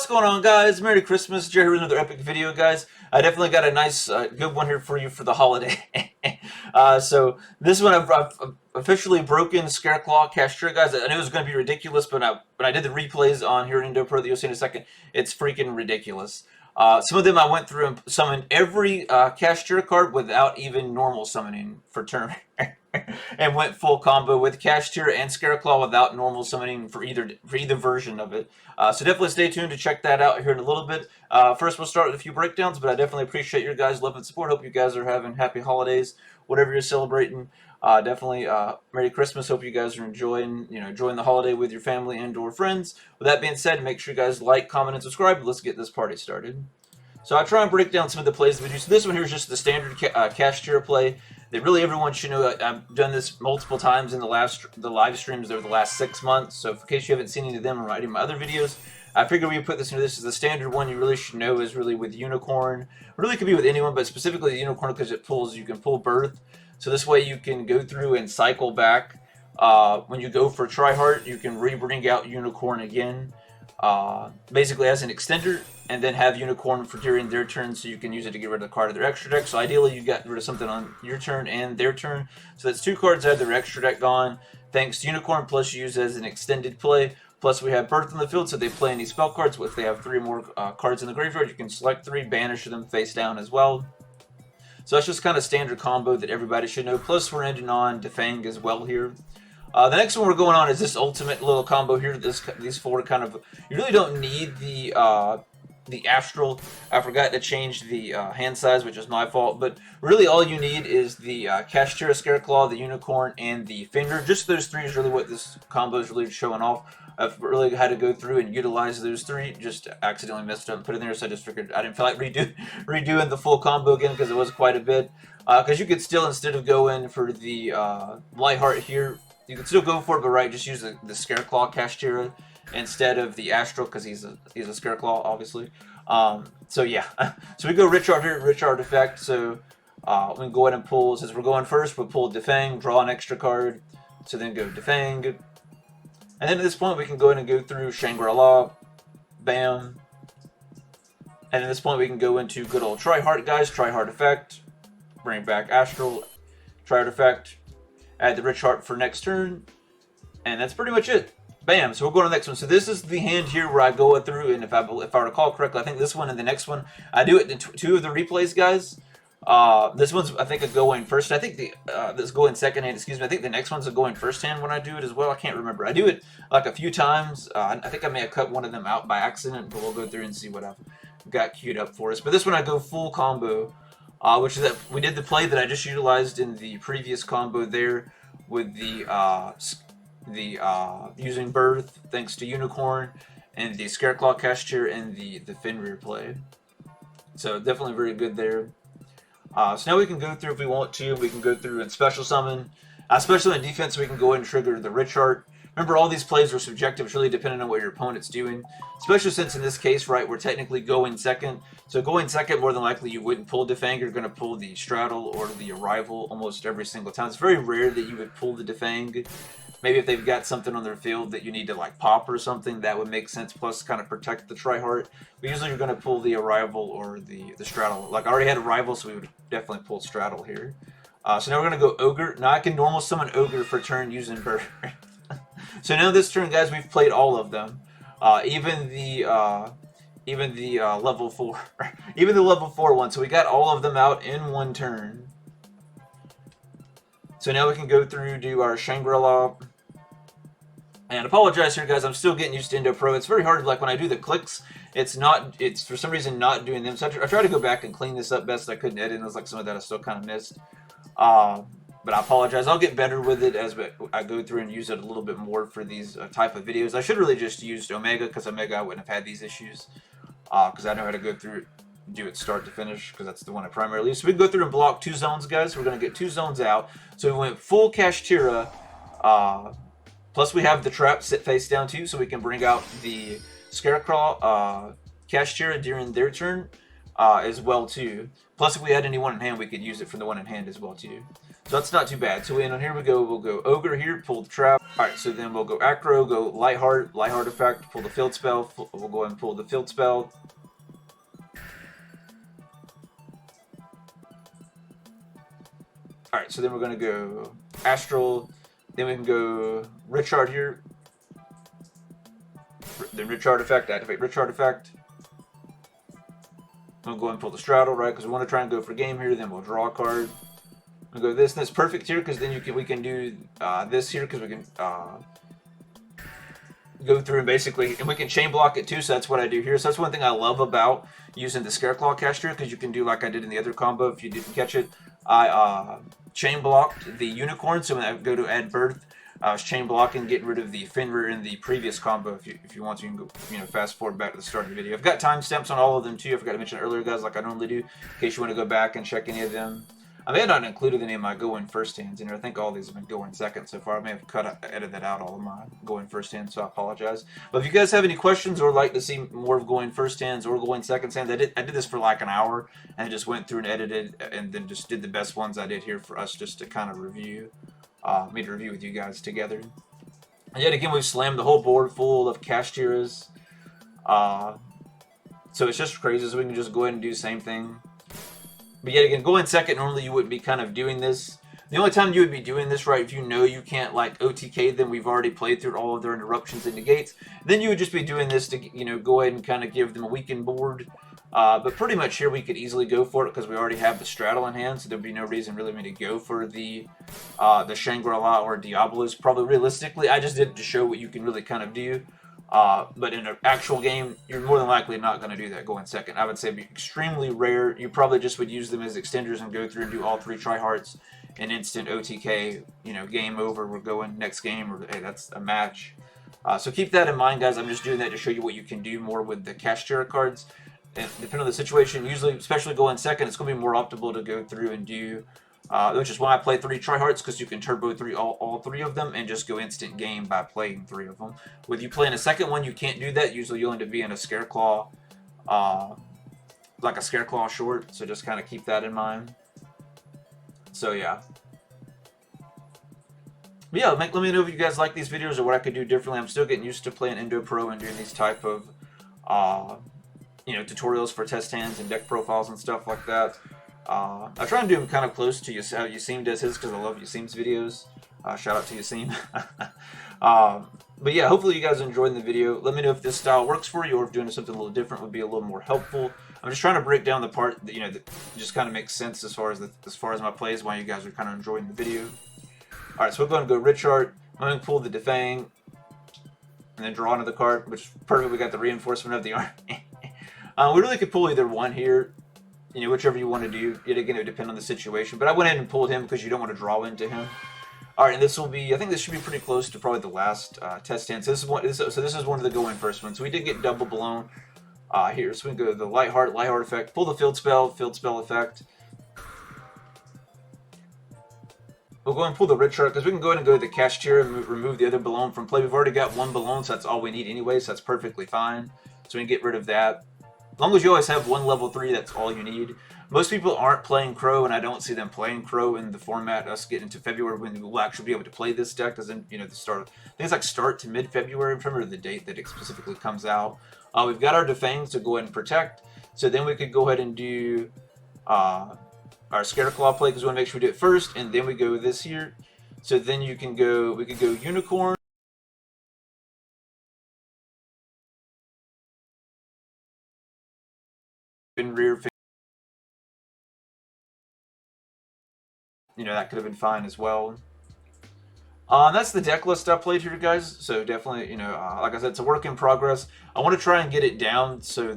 What's going on, guys? Merry Christmas. Jerry with another epic video, guys. I definitely got a nice, good one here for you for the holiday. So this one I've officially broken Scareclaw Kashtira, guys. I knew it was going to be ridiculous, but when I did the replays on here in Indo Pro that you'll see in a second, it's freaking ridiculous. Some of them I went through and summoned every Kashtira card without even normal summoning for turn. And went full combo with Kashtire and Scareclaw without normal summoning for either version of it. So definitely stay tuned to check that out here in a little bit. First, we'll start with a few breakdowns, but I definitely appreciate your guys' love and support. Hope you guys are having happy holidays, whatever you're celebrating. Definitely Merry Christmas. Hope you guys are enjoying the holiday with your family and/or friends. With that being said, make sure you guys like, comment, and subscribe. Let's get this party started. So I'll try and break down some of the plays that we do. So this one here is just the standard Kashtire play that really everyone should know. I've done this multiple times in the live streams over the last 6 months. So in case you haven't seen any of them or any of my other videos, I figured we would put this into this as the standard one you really should know is really with Unicorn. Really could be with anyone, but specifically the Unicorn because you can pull Birth. So this way you can go through and cycle back. When you go for Tryhard, you can bring out Unicorn again. Basically as an extender, and then have Unicorn for during their turn, so you can use it to get rid of the card of their extra deck. So ideally you got rid of something on your turn and their turn. So that's 2 cards out of their extra deck gone, thanks to Unicorn, plus you use it as an extended play. Plus we have Birth in the field, so they play any spell cards. If they have 3 more cards in the graveyard, you can select 3, banish them face down as well. So that's just kind of standard combo that everybody should know. Plus we're ending on Defang as well here. The next one we're going on is this ultimate little combo here. These 4 kind of, you really don't need the Astral. I forgot to change the hand size, which is my fault. But really all you need is the Kashtira, Scareclaw, the Unicorn, and the Finger. Just those 3 is really what this combo is really showing off. I've really had to go through and utilize those 3. Just accidentally messed up and put it in there, so I just figured I didn't feel like redoing the full combo again because it was quite a bit. Because you could still, instead of going for the Lightheart here, you can still go for it, but right, just use the Scareclaw Kashtira instead of the Astral, because he's a Scareclaw, obviously. So yeah, so we go Richard here, Richard effect. So we can go ahead and pull, since we're going first, we'll pull Defang, draw an extra card, so then go Defang. And then at this point, we can go ahead and go through Shangri-La, bam. And at this point, we can go into good old Tryhard, guys, Tryhard effect, bring back Astral, Tryhard effect, add the Rich Heart for next turn, and that's pretty much it. Bam! So we'll go to the next one. So this is the hand here where I go through, and if I recall correctly, I think this one and the next one, I do it in 2 of the replays, guys. This one's, I think, a go in first. I think this go in second hand, excuse me. I think the next one's a go in first hand when I do it as well. I can't remember. I do it like a few times. I think I may have cut one of them out by accident, but we'll go through and see what I've got queued up for us. But this one I go full combo. Which is that we did the play that I just utilized in the previous combo there with the using Birth thanks to Unicorn, and the Scareclaw Kashtira and the Fenrir play. So definitely very good there. So now we can go through, if we want to, we can go through and special summon. Especially in defense, we can go ahead and trigger the Rich Heart. Remember, all these plays are subjective. It's really dependent on what your opponent's doing. Especially since in this case, right, we're technically going second. So going second, more than likely you wouldn't pull Defang. You're going to pull the Straddle or the Arrival almost every single time. It's very rare that you would pull the Defang. Maybe if they've got something on their field that you need to like pop or something, that would make sense. Plus kind of protect the Tryhard. But usually you're going to pull the Arrival or the Straddle. Like I already had Arrival, so we would definitely pull Straddle here. So now we're going to go Ogre. Now I can normal summon Ogre for turn using Bird. So now this turn, guys, we've played all of them, even the level 4, even the level 4 one. So we got all of them out in one turn. So now we can go through, do our Shangri-La. And apologize here, guys. I'm still getting used to Indo Pro. It's very hard. Like when I do the clicks, it's for some reason not doing them. So I try to go back and clean this up best I could and edit. And there's like some of that I still kind of missed. But I apologize. I'll get better with it as I go through and use it a little bit more for these type of videos. I should really just use Omega, because Omega I wouldn't have had these issues. Because I know how to go through it, do it start to finish, because that's the one I primarily use. So we can go through and block 2 zones, guys. We're going to get 2 zones out. So we went full Kashtira. Plus we have the trap sit face down too, so we can bring out the Scareclaw Kashtira during their turn as well too. Plus if we had any one in hand, we could use it for the one in hand as well too. So that's not too bad. So in on here we go, we'll go Ogre here, pull the trap. Alright, so then we'll go Acro, go Lightheart effect, pull the field spell. We'll go ahead and pull the field spell. Alright, so then we're going to go Astral. Then we can go Richard here. Then Richard effect, activate Richard effect. We'll go ahead and pull the Straddle, right? Because we want to try and go for game here. Then we'll draw a card. We'll go this, and that's perfect here because then we can do this here because we can go through and basically, and we can chain block it too. So that's what I do here. So that's one thing I love about using the Scareclaw Kashtira, because you can do like I did in the other combo. If you didn't catch it, I chain blocked the unicorn. So when I go to add birth, I was chain blocking, getting rid of the Fenrir in the previous combo. If you want to, you can go, fast forward back to the start of the video. I've got timestamps on all of them too. I forgot to mention earlier, guys, like I normally do, in case you want to go back and check any of them. I may have not included any of my go-in first hands in here. I think all these have been go-in second so far. I may have edited out all of my go-in first hands, so I apologize. But if you guys have any questions or like to see more of going first hands or going second hands, I did this for like an hour and just went through and edited and then just did the best ones I did here for us just to kind of review. Made a review with you guys together. And yet again, we've slammed the whole board full of Kashtiras. So it's just crazy, so we can just go ahead and do the same thing. But yet again, going second, normally you wouldn't be kind of doing this. The only time you would be doing this, right, if you know you can't like OTK them, we've already played through all of their interruptions and negates, then you would just be doing this to, go ahead and kind of give them a weakened board. But pretty much here we could easily go for it because we already have the Straddle in hand, so there'd be no reason really to go for the Shangri-La or Diablos. Probably realistically, I just did it to show what you can really kind of do. But in an actual game, you're more than likely not going to do that going second. I would say it'd be extremely rare. You probably just would use them as extenders and go through and do all three tryhards and instant OTK, game over, we're going next game, or hey, that's a match. So keep that in mind, guys. I'm just doing that to show you what you can do more with the Kashtira cards. And depending on the situation, usually, especially going second, it's going to be more optimal to go through and do, which is why I play three tryhards, because you can turbo all three of them and just go instant game by playing three of them. With you playing a second one, you can't do that. Usually you'll end up being a Scareclaw, like a Scareclaw short, so just kind of keep that in mind. So yeah. But yeah, let me know if you guys like these videos or what I could do differently. I'm still getting used to playing Indo Pro and doing these type of tutorials for test hands and deck profiles and stuff like that. I try and do them kind of close to how Yasim does his, because I love Yasim's videos. Shout out to Yasim. But yeah, hopefully you guys enjoyed the video. Let me know if this style works for you, or if doing something a little different would be a little more helpful. I'm just trying to break down the part that, that just kind of makes sense as far as my plays, why you guys are kind of enjoying the video. All right, so we're going to go Richard. I'm going to pull the Defang and then draw another card, which is perfect. We got the reinforcement of the army. We really could pull either one here, whichever you want to do. Yet again, it would depend on the situation. But I went ahead and pulled him because you don't want to draw into him. All right, and this will be, I think this should be pretty close to probably the last test hand. So this is one of the go-in first ones. So we did get double blown here. So we can go to the Lightheart effect, pull the field spell effect. We'll go and pull the Richard, because we can go ahead and go to the Kashtire and remove the other balloon from play. We've already got one balloon, so that's all we need anyway, so that's perfectly fine. So we can get rid of that. As long as you always have one level 3, that's all you need. Most people aren't playing Crow, and I don't see them playing Crow in the format us getting into February when we'll actually be able to play this deck. As in, the start. I think it's like start to mid-February. I'm trying to remember the date that it specifically comes out. We've got our Defangs to go ahead and protect. So then we could go ahead and do our Scareclaw play, because we want to make sure we do it first, and then we go this here. So then we could go Unicorn. In rear, that could have been fine as well. That's the deck list I played here, guys. So definitely, like I said, it's a work in progress. I want to try and get it down so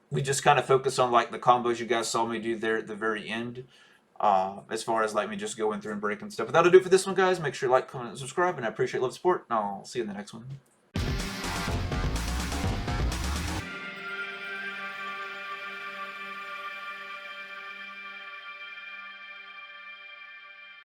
we just kind of focus on like the combos you guys saw me do there at the very end. As far as like me just going through and breaking stuff. But that'll do it for this one, guys. Make sure you like, comment, and subscribe, and I appreciate love, support, and I'll see you in the next one.